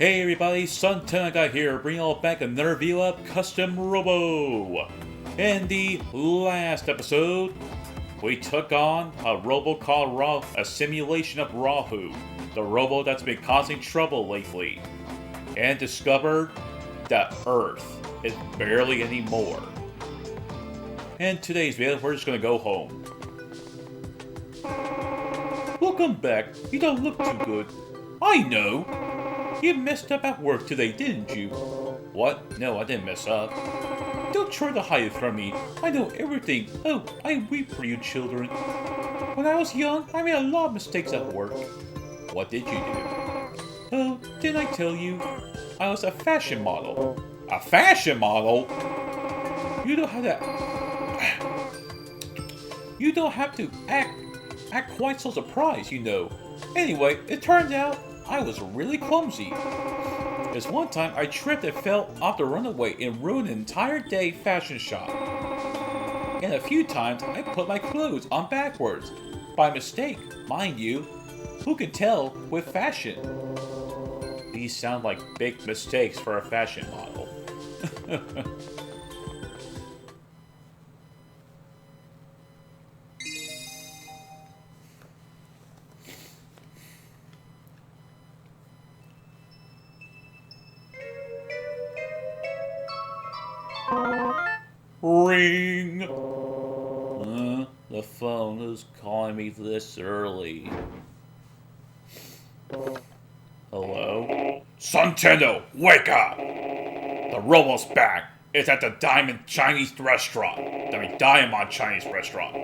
Hey everybody, Sun10 here, bringing all back another review of Custom Robo. In the last episode, we took on a robo called a simulation of Rahu, the robo that's been causing trouble lately, and discovered that Earth is barely anymore. In today's video, we're just gonna go home. Welcome back. You don't look too good. I know. You messed up at work today, didn't you? What? No, I didn't mess up. Don't try to hide it from me. I know everything. Oh, I weep for you children. When I was young, I made a lot of mistakes at work. What did you do? Oh, didn't I tell you? I was a fashion model. A fashion model? You don't have to act quite so surprised, you know. Anyway, it turns out I was really clumsy. This one time I tripped and fell off the runway and ruined an entire day fashion shop. And a few times I put my clothes on backwards. By mistake, mind you. Who can tell with fashion? These sound like big mistakes for a fashion model. Ring! The phone is calling me this early. Hello? Suntendo, wake up! The Robo's back. It's at the Diamond Chinese restaurant. Diamond Chinese restaurant.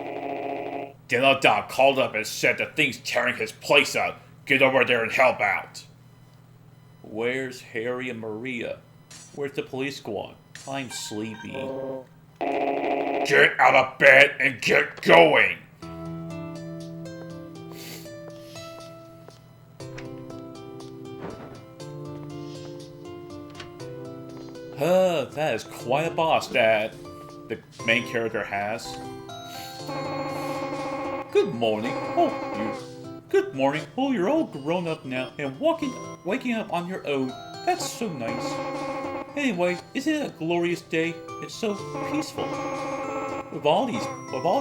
Dinner Doc called up and said the thing's tearing his place up. Get over there and help out. Where's Harry and Maria? Where's the police squad? I'm sleepy. Get out of bed and get going! That is quite a boss that the main character has. Good morning. Good morning. Oh, you're all grown up now and waking up on your own. That's so nice. Anyway, isn't it a glorious day? It's so peaceful. With all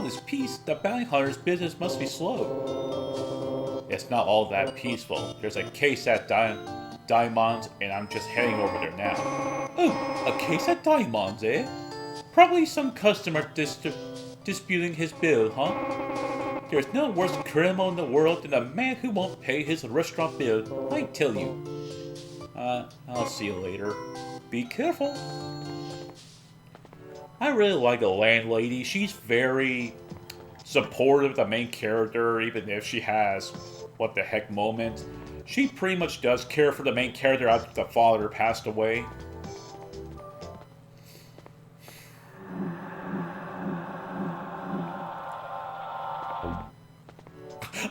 this peace, the bounty hunter's business must be slow. It's not all that peaceful. There's a case at Diamonds, and I'm just heading over there now. Oh, a case at Diamonds, eh? Probably some customer disputing his bill, huh? There's no worse criminal in the world than a man who won't pay his restaurant bill, I tell you. I'll see you later. Be careful. I really like the landlady. She's very supportive of the main character, even if she has what the heck moments. She pretty much does care for the main character after the father passed away.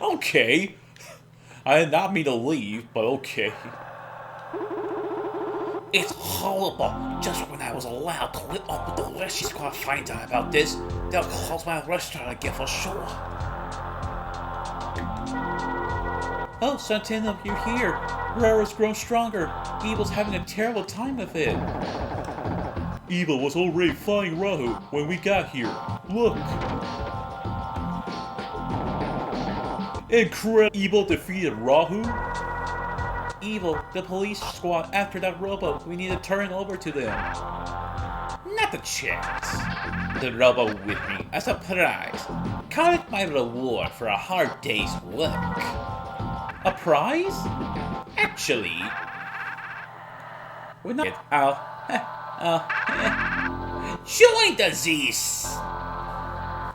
Okay. I did not mean to leave, but okay. It's horrible. Just when I was allowed to live up with the rest, she's gonna find out about this. They'll close my restaurant again for sure. Oh, Santino, you're here. Raro's grown stronger. Evil's having a terrible time with it. Evil was already flying Rahu when we got here. Look. Incredible. Evil defeated Rahu? Evil, the police squad after that robo. We need to turn over to them. Not a chance. The robo with me as a prize. Call it my reward for a hard day's work. A prize? Actually, we're not. Join the Z's.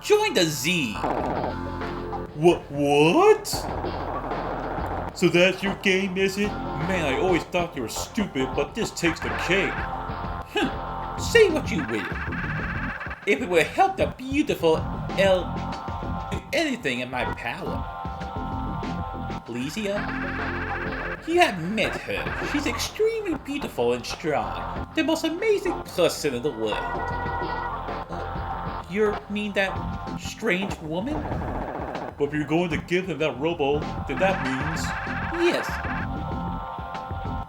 Join the Z. What? So that's your game, is it? Man, I always thought you were stupid, but this takes the cake. Say what you will. If it will help the beautiful do anything in my power. Lysia? You have met her. She's extremely beautiful and strong. The most amazing person in the world. You mean that strange woman? But if you're going to give them that robo, then that means... Yes.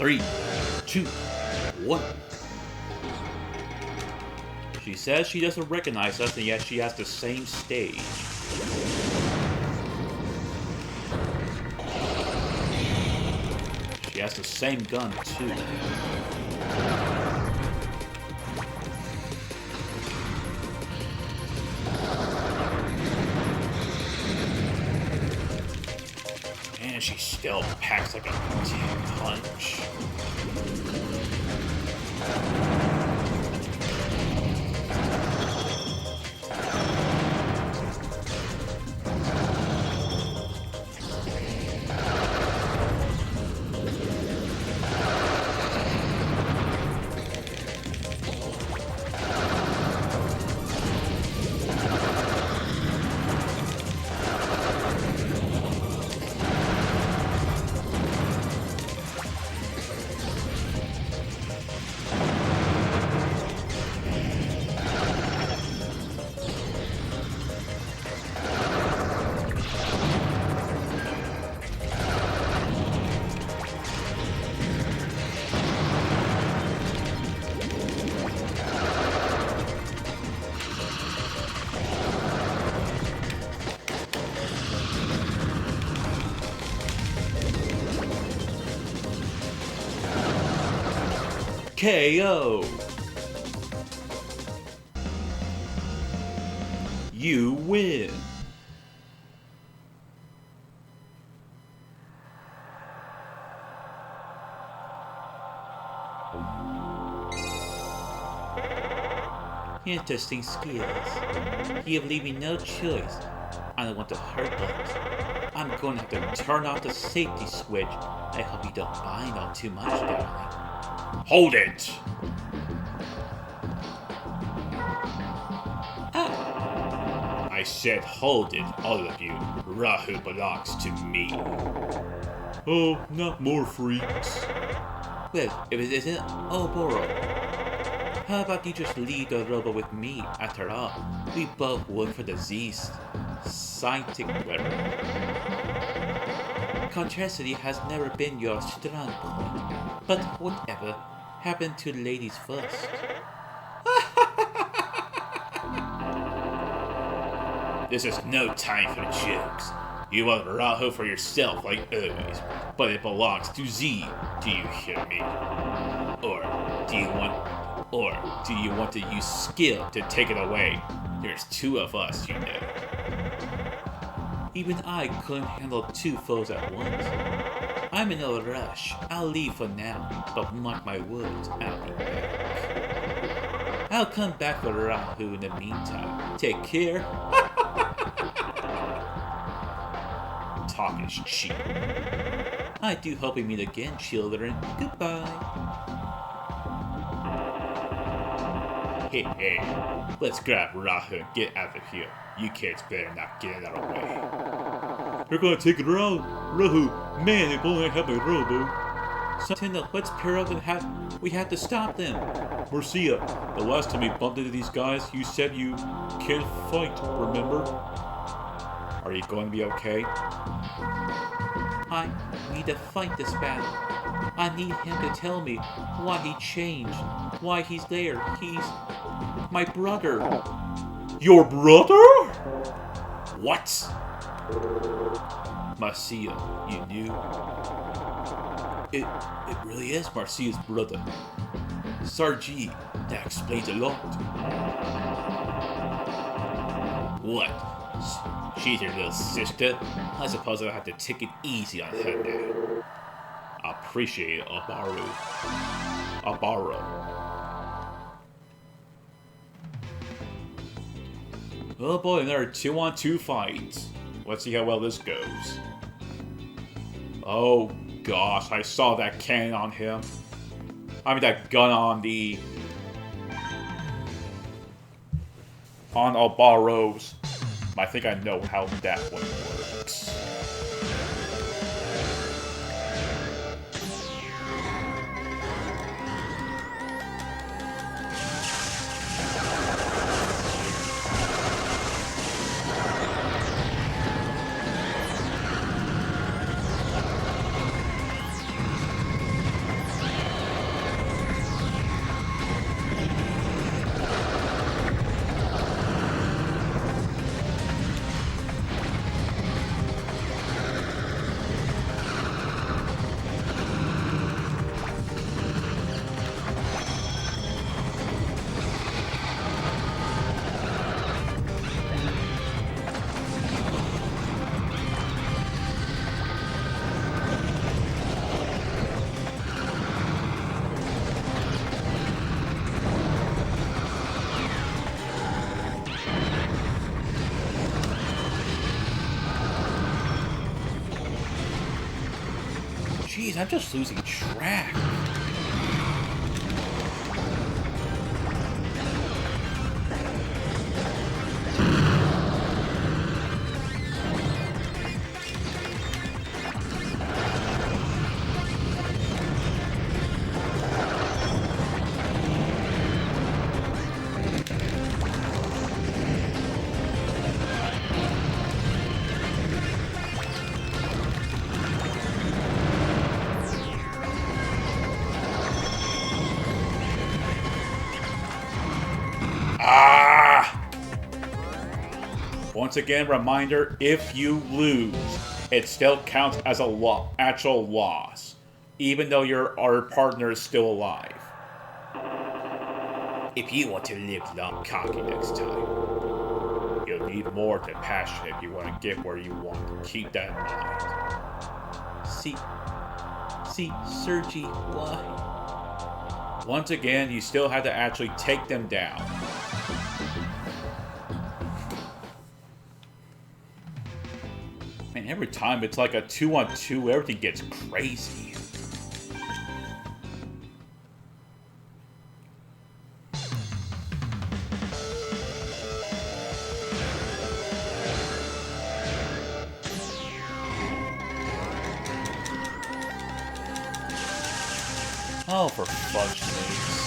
3, 2, 1. She says she doesn't recognize us, and yet she has the same stage. She has the same gun, too. And she still packs like a 10 punch. KO! You win! Interesting skills. You leave me no choice. I don't want to hurt others. I'm going to have to turn off the safety switch. I hope you don't bind on too much, darling. Hold it! Ah. I said hold it, all of you. Rahu belongs to me. Oh, not more freaks. Well, if it isn't Oboro, how about you just leave the robo with me? After all, we both work for the Z's scientific level. Contrasty has never been your strong point. But whatever happened to ladies first? This is no time for jokes. You want Rahu for yourself like always, but it belongs to Z. Do you hear me? Or do you want to use skill to take it away? There's 2 of us, you know. Even I couldn't handle 2 foes at once. I'm in a rush. I'll leave for now, but mark my words, I'll be back. I'll come back for Rahu in the meantime. Take care. Talk is cheap. I do hope we meet again, children. Goodbye. Hey, let's grab Rahu and get out of here. You kids better not get out of the way. They're gonna take it around. Rahu, man, if only I had my robo. Santina, let's pair up and we had to stop them. Marcia, the last time we bumped into these guys, you said you can't fight, remember? Are you going to be okay? I need to fight this battle. I need him to tell me why he changed, why he's there. He's my brother. Your brother? What? Marcia, you knew? It really is Marcia's brother. Sarji, that explains a lot. What? She's your little sister? I suppose I'll have to take it easy on her now. I appreciate it, Abaru. Oh boy, another 2-on-2 fight. Let's see how well this goes. Oh gosh, I saw that cannon on him. I mean that gun on Albaro's. I think I know how that one works. Jeez, I'm just losing track. Ah! Once again, reminder, if you lose, it still counts as a actual loss, even though our partner is still alive. If you want to live long cocky next time, you'll need more than passion if you want to get where you want. Keep that in mind. See, Sergi, why? Once again, you still have to actually take them down. Man, every time it's like a 2-on-2, everything gets crazy. Oh, for fudge sakes.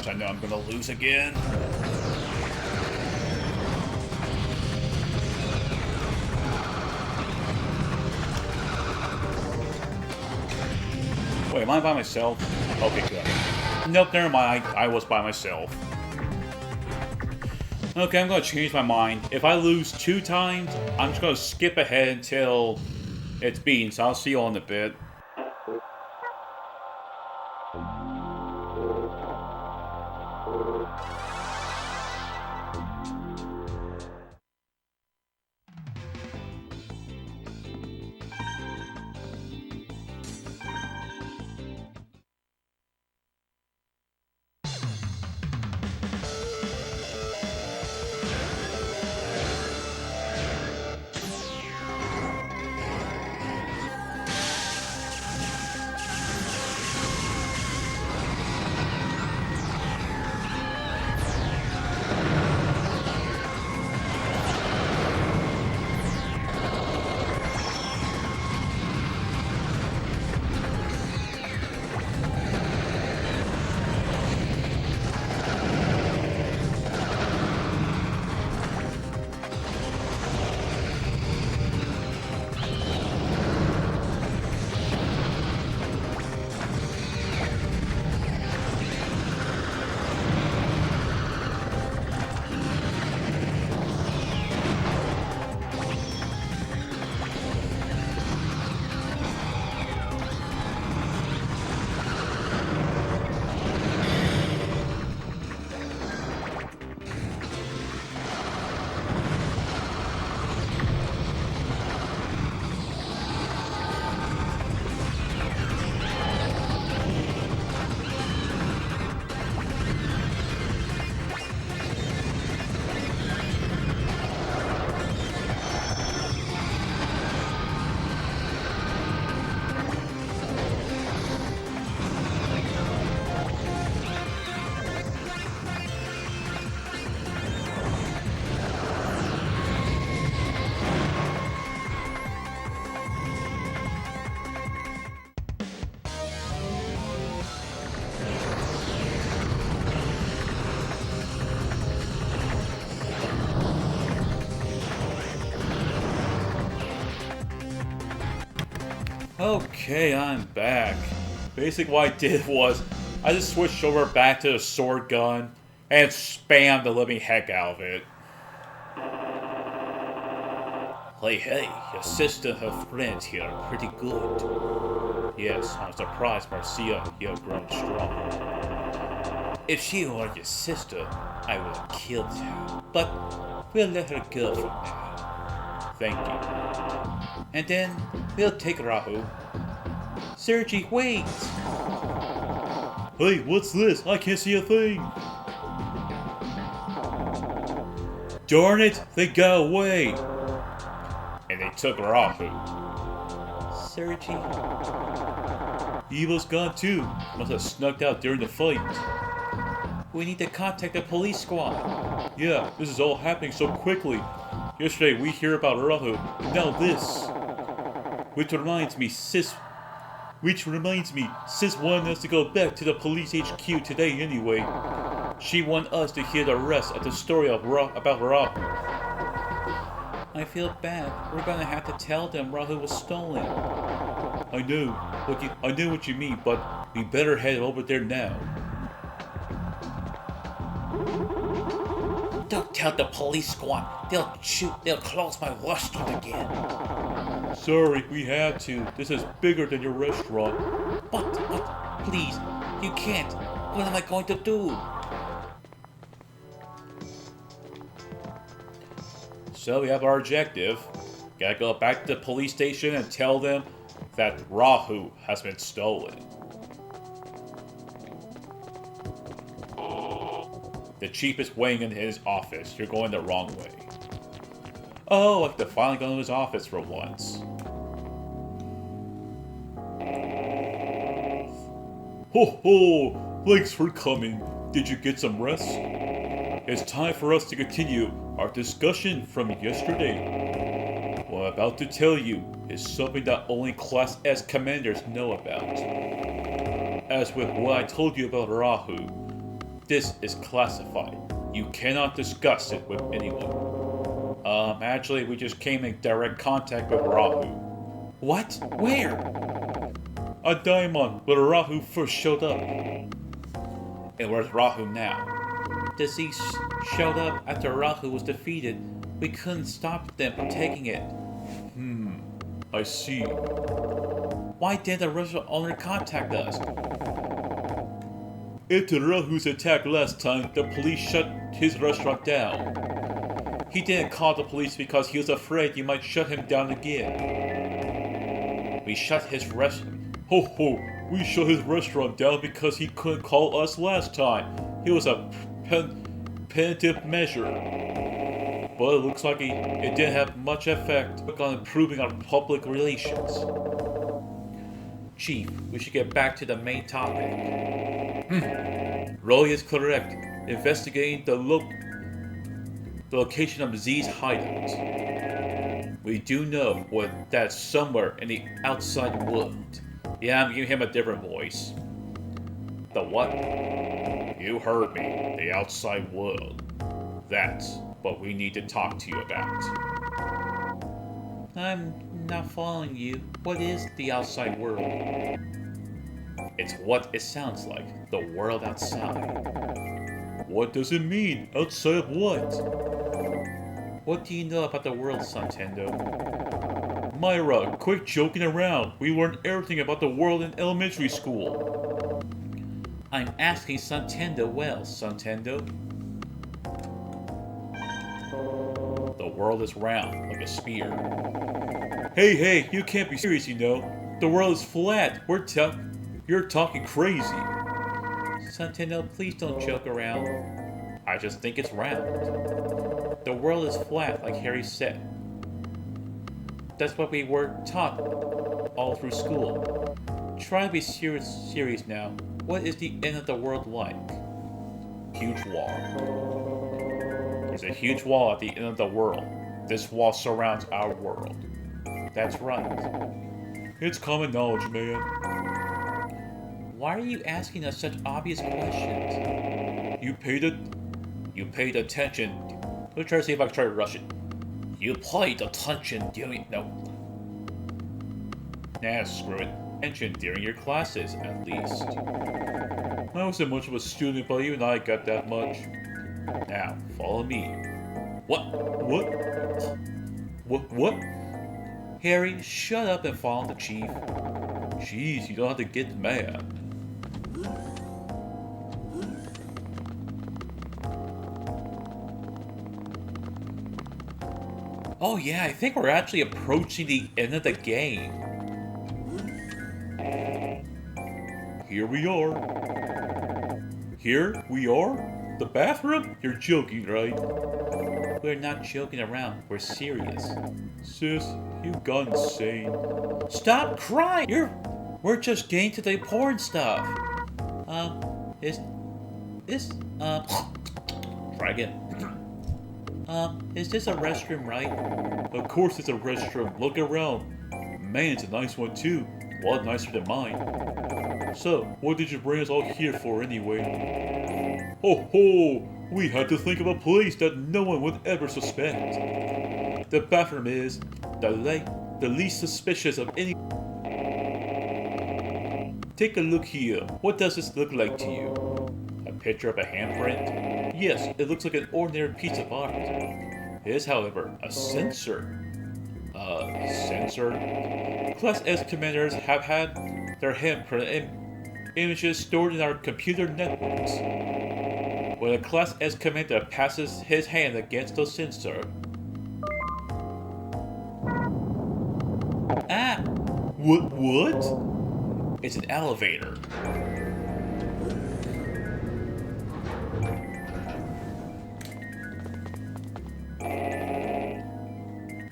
I know I'm gonna lose again. Wait, am I by myself? Okay, good. Nope, never mind. I was by myself. Okay, I'm gonna change my mind. If I lose 2 times, I'm just gonna skip ahead until it's beaten, so I'll see you all in a bit. Okay, I'm back. Basically what I did was, I just switched over back to the sword gun and spammed the living heck out of it. Hey, your sister and her friends here are pretty good. Yes, I'm surprised, Marcia, you have grown strong. If she were your sister, I would have killed her. But we'll let her go for now. Thank you. And then we'll take Rahu. Sergi, wait! Hey, what's this? I can't see a thing! Darn it, they got away! And they took Rahu. Sergi. Evo's gone too. Must have snuck out during the fight. We need to contact the police squad. Yeah, this is all happening so quickly. Yesterday we hear about Rahu, and now this. Which reminds me, Sis wanted us to go back to the police HQ today anyway. She wanted us to hear the rest of the story of about Rahu. I feel bad. We're gonna have to tell them Rahu was stolen. I know what you mean, but we better head over there now. Don't tell the police squad. They'll close my restaurant again. Sorry, we had to. This is bigger than your restaurant. But, please, you can't. What am I going to do? So we have our objective. Gotta go back to the police station and tell them that Rahu has been stolen. The chief is waiting in his office. You're going the wrong way. Oh, I can finally go to his office for once. Ho ho! Thanks for coming. Did you get some rest? It's time for us to continue our discussion from yesterday. What I'm about to tell you is something that only Class S commanders know about. As with what I told you about Rahu, this is classified. You cannot discuss it with anyone. Actually, we just came in direct contact with Rahu. What? Where? A diamond, where Rahu first showed up. And where's Rahu now? Deceased showed up after Rahu was defeated. We couldn't stop them from taking it. I see. Why didn't the restaurant owner contact us? After Rahu's attack last time, the police shut his restaurant down. He didn't call the police because he was afraid you might shut him down again. We shut his restaurant. We shut his restaurant down because he couldn't call us last time. It was a punitive measure. But it looks like it didn't have much effect on improving our public relations. Chief, we should get back to the main topic. Roy is correct. Investigating the location of Z's hideout. We do know that's somewhere in the outside world. Yeah, I'm giving him a different voice. The what? You heard me. The outside world. That's what we need to talk to you about. I'm not following you. What is the outside world? It's what it sounds like. The world outside. What does it mean? Outside of what? What do you know about the world, Santendo? Myra, quit joking around. We learned everything about the world in elementary school. I'm asking Santendo well, Santendo. The world is round, like a spear. Hey, you can't be serious, you know. The world is flat. You're talking crazy. Santendo, please don't joke around. I just think it's round. The world is flat, like Harry said. That's what we were taught all through school. Try to be serious now. What is the end of the world like? Huge wall. There's a huge wall at the end of the world. This wall surrounds our world. That's right. It's common knowledge, man. Why are you asking us such obvious questions? You paid attention. Let me try to see if I can try to rush it. You paid attention during Nah, screw it. Attention during your classes, at least. I wasn't much of a student, but even I got that much. Now, follow me. What? What? What? Harry, shut up and follow the chief. Jeez, you don't have to get mad. Oh yeah, I think we're actually approaching the end of the game. Here we are. Here we are? The bathroom? You're joking, right? We're not joking around, we're serious. Sis, you've gone insane. Stop crying! We're just getting to the important stuff. Try again. Is this a restroom, right? Of course it's a restroom. Look around. Man, it's a nice one too. A lot nicer than mine. So, what did you bring us all here for anyway? Ho ho! We had to think of a place that no one would ever suspect. The bathroom is the least suspicious of any. Take a look here. What does this look like to you? A picture of a handprint? Yes, it looks like an ordinary piece of art. It is, however, a sensor. Sensor? Class S commanders have had their handprint images stored in our computer networks. When a Class S commander passes his hand against the sensor... Ah! What? It's an elevator.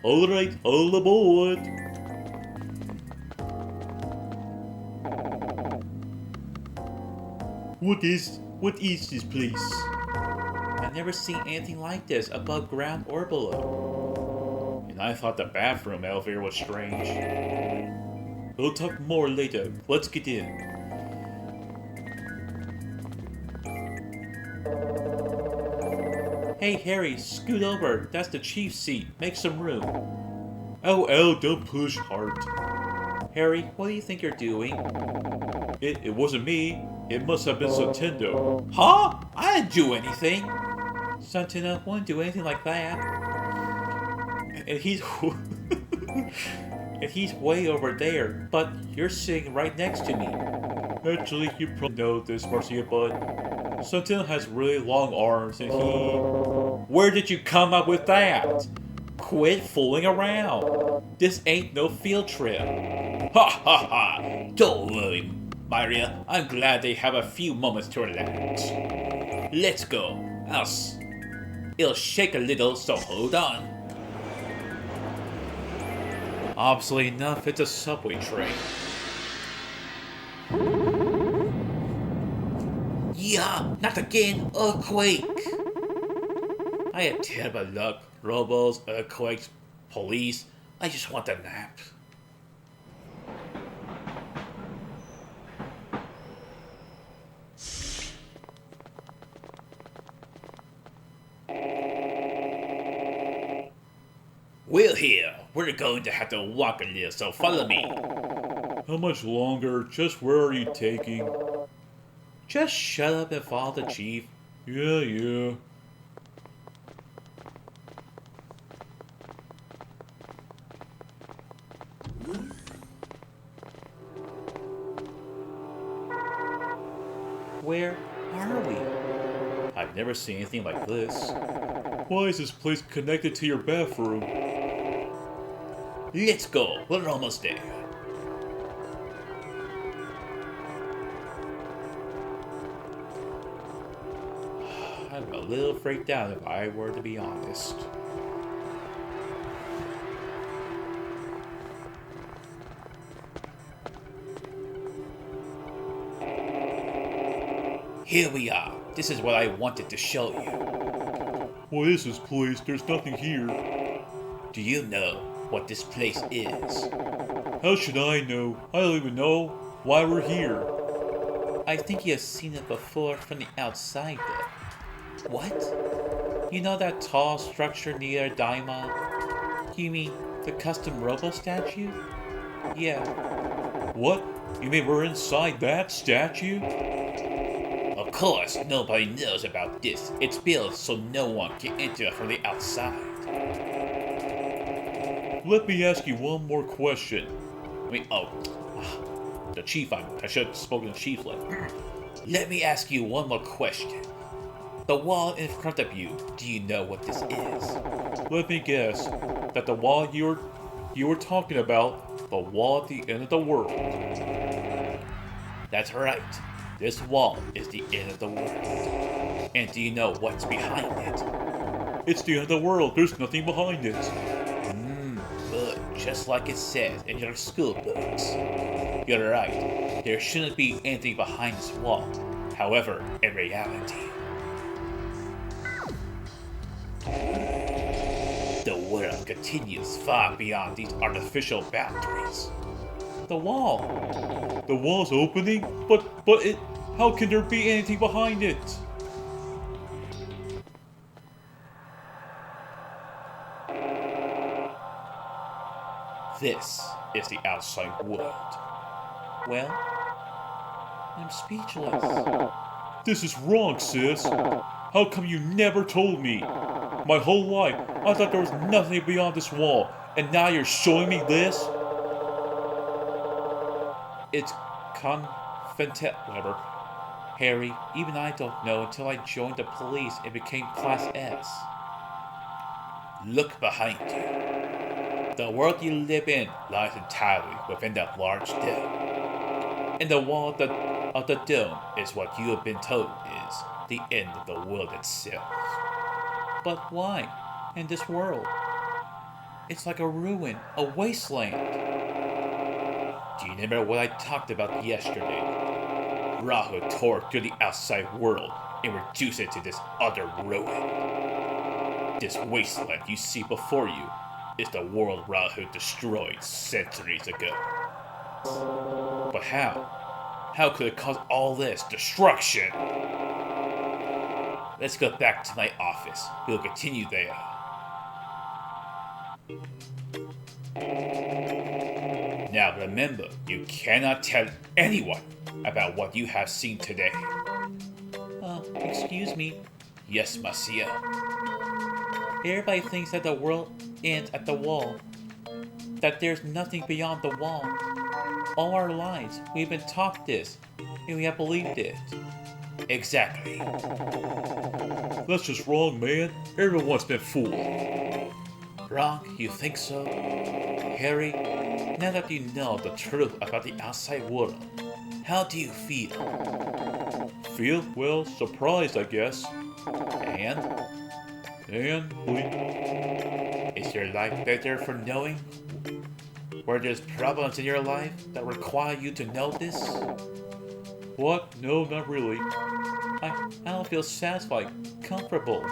Alright, all aboard! What is this place? I've never seen anything like this, above ground or below. And I thought the bathroom elevator was strange. We'll talk more later. Let's get in. Hey Harry, scoot over. That's the chief's seat. Make some room. Oh, don't push hard. Harry, what do you think you're doing? It wasn't me. It must have been Santino. Huh? I didn't do anything. Santino wouldn't do anything like that. And he's... and he's way over there, but you're sitting right next to me. Actually, you probably know this, Marcia, but Santino has really long arms and he... Where did you come up with that? Quit fooling around. This ain't no field trip. Ha ha ha! Don't worry, Maria. I'm glad they have a few moments to relax. Let's go. It'll shake a little, so hold on. Obviously enough, it's a subway train. Yeah, not again, earthquake! I had terrible luck. Robos, earthquakes, police. I just want a nap. We're here. We're going to have to walk a little, so follow me. How much longer? Just where are you taking? Just shut up and follow the chief. Yeah. Where are we? I've never seen anything like this. Why is this place connected to your bathroom? Let's go. We're almost there. I'm a little freaked out if I were to be honest. Here we are. This is what I wanted to show you. What is this place? There's nothing here. Do you know what this place is? How should I know? I don't even know why we're here. I think you have seen it before from the outside though. What? You know that tall structure near Daima? You mean the customrobo statue? Yeah. What? You mean we're inside that statue? Of course, nobody knows about this. It's built so no one can enter from the outside. Let me ask you one more question. The chief, I should have spoken chiefly. Let me ask you one more question. The wall in front of you, do you know what this is? Let me guess. That the wall you were talking about, the wall at the end of the world. That's right. This wall is the end of the world. And do you know what's behind it? It's the end of the world. There's nothing behind it. But just like it says in your school books. You're right. There shouldn't be anything behind this wall. However, in reality, the world continues far beyond these artificial boundaries. The wall. The wall's opening? But it... How can there be anything behind it? This is the outside world. Well, I'm speechless. This is wrong, sis. How come you never told me? My whole life, I thought there was nothing beyond this wall, and now you're showing me this? It's whatever. Harry, even I don't know until I joined the police and became Class S. Look behind you. The world you live in lies entirely within that large dome. And the wall of the dome is what you have been told is the end of the world itself. But why? In this world? It's like a ruin, a wasteland. Do you remember what I talked about yesterday? Rahu tore through the outside world and reduced it to this utter ruin. This wasteland you see before you is the world Rahu destroyed centuries ago. But how? How could it cause all this destruction? Let's go back to my office. We'll continue there. Now remember, you cannot tell anyone about what you have seen today. Excuse me. Yes, Marcia. Everybody thinks that the world ends at the wall. That there's nothing beyond the wall. All our lives, we've been taught this, and we have believed it. Exactly. That's just wrong, man. Everyone's been fooled. Wrong? You think so? Harry, now that you know the truth about the outside world, how do you feel? Feel? Well, surprised, I guess. And? Is your life better for knowing? Where there's problems in your life that require you to know this? What? No, not really. I don't feel satisfied, comfortable.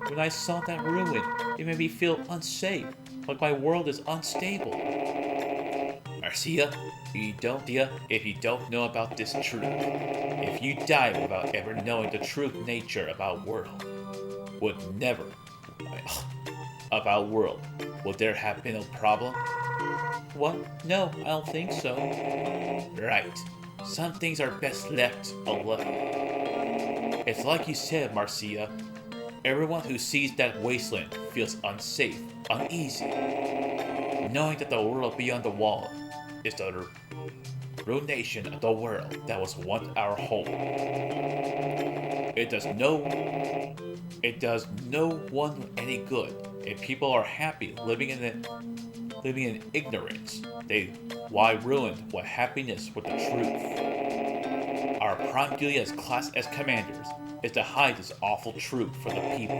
When I saw that ruin, it made me feel unsafe, like my world is unstable. Marcia, if you don't know about this truth, if you die without ever knowing the true nature about world, would there have been a problem? What? No, I don't think so. Right. Some things are best left alone. It's like you said, Marcia. Everyone who sees that wasteland feels unsafe, uneasy, knowing that the world beyond the wall is the ruination of the world that was once our home. It does no one any good if people are happy living in ignorance. Why ruin what happiness with the truth? Our prime duty as Class S commanders is to hide this awful truth from the people,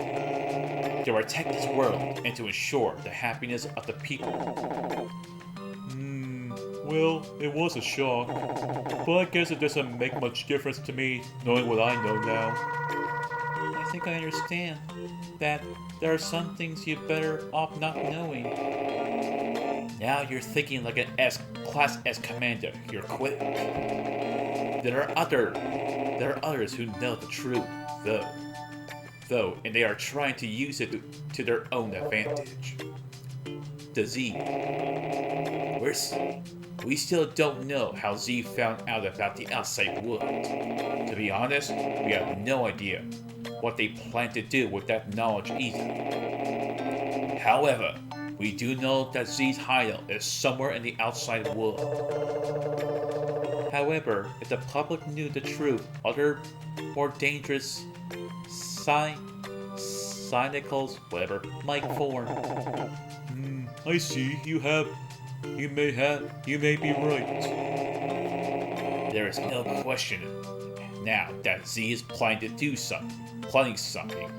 to protect this world and to ensure the happiness of the people. Well, it was a shock, but I guess it doesn't make much difference to me knowing what I know now. I think I understand that there are some things you're better off not knowing. Now you're thinking like an Class S commander. You're quick. There are others who know the truth, though, and they are trying to use it to their own advantage. The Z. We still don't know how Z found out about the outside world. To be honest, we have no idea what they plan to do with that knowledge either. However, we do know that Z's hideout is somewhere in the outside world. However, if the public knew the truth, other more dangerous cynicals, whatever, might form. I see. You may be right. There is no question now that Z is planning something.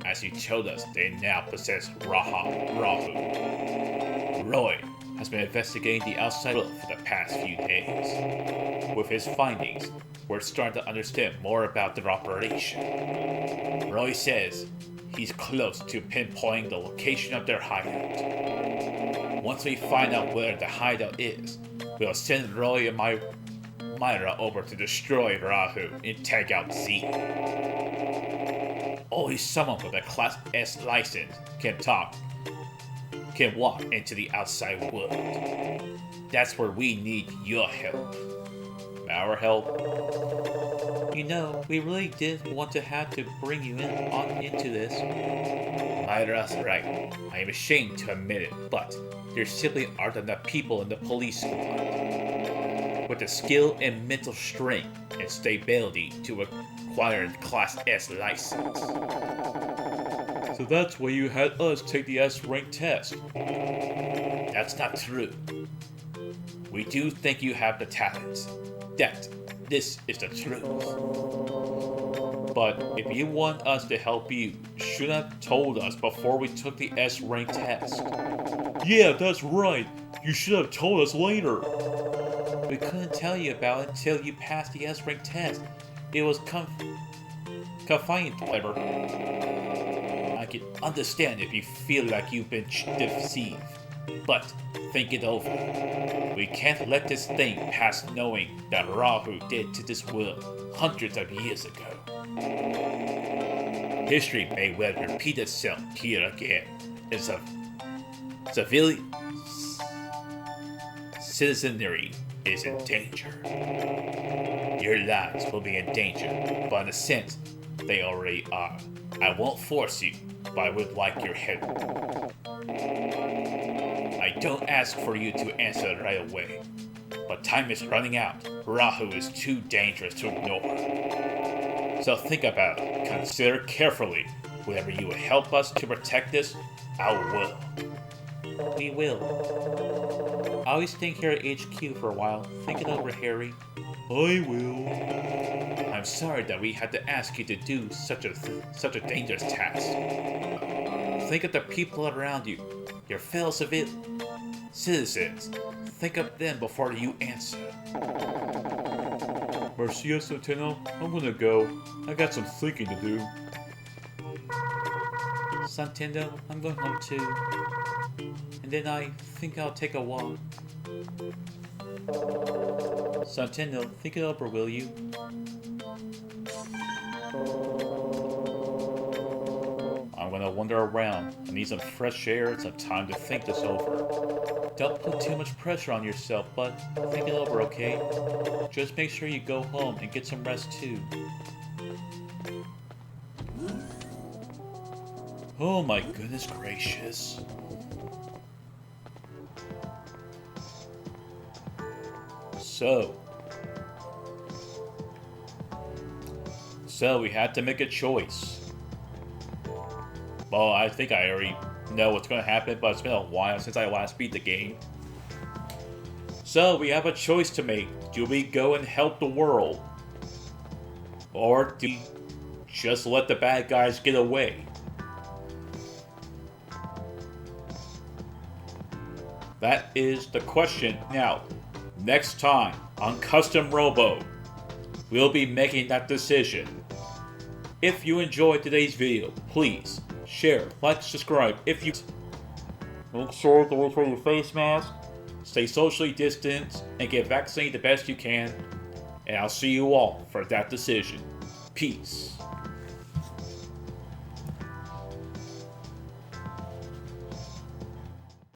As you told us, they now possess Rahu. Roy has been investigating the outside world for the past few days. With his findings, we're starting to understand more about their operation. Roy says he's close to pinpointing the location of their hideout. Once we find out where the hideout is, we'll send Roy and Myra over to destroy Rahu and take out Z. Only someone with a Class S license can walk into the outside world. That's where we need your help. Our help? You know, we really did want to have to bring you into this. Myra's right. I am ashamed to admit it, but there simply aren't enough people in the police squad with the skill and mental strength and stability to acquire a Class S license. So that's why you had us take the S-rank test. That's not true. We do think you have the talent. This is the truth. But if you want us to help you should have told us before we took the S-rank test. Yeah, that's right. You should have told us later. We couldn't tell you about it until you passed the S-rank test. It was confined, clever. I can understand if you feel like you've been deceived, but think it over. We can't let this thing pass knowing that Rahu did to this world hundreds of years ago. History may well repeat itself here again. Citizenry is in danger. Your lives will be in danger, but in a sense, they already are. I won't force you, but I would like your help. I don't ask for you to answer right away, but time is running out. Rahu is too dangerous to ignore. So think about it. Consider carefully. Whether you will help us to protect this, our world. We will. I always staying here at HQ for a while. Think it over, Harry. I will. I'm sorry that we had to ask you to do such a dangerous task. Think of the people around you, your fellow citizens. Think of them before you answer. Marcia Centeno, I'm gonna go. I got some thinking to do. Centeno, I'm going home too. And then I think I'll take a walk. Centeno, think it over, will you? I'm gonna wander around. I need some fresh air and some time to think this over. Don't put too much pressure on yourself, but think it over, okay? Just make sure you go home and get some rest too. Oh my goodness gracious. So we had to make a choice. Well, I think I already know what's going to happen, but it's been a while since I last beat the game. So we have a choice to make. Do we go and help the world? Or do we just let the bad guys get away? That is the question. Now, next time on Custom Robo, we'll be making that decision. If you enjoyed today's video, please share, like, subscribe. If you make sure to wear your face mask, stay socially distanced, and get vaccinated the best you can. And I'll see you all for that decision. Peace.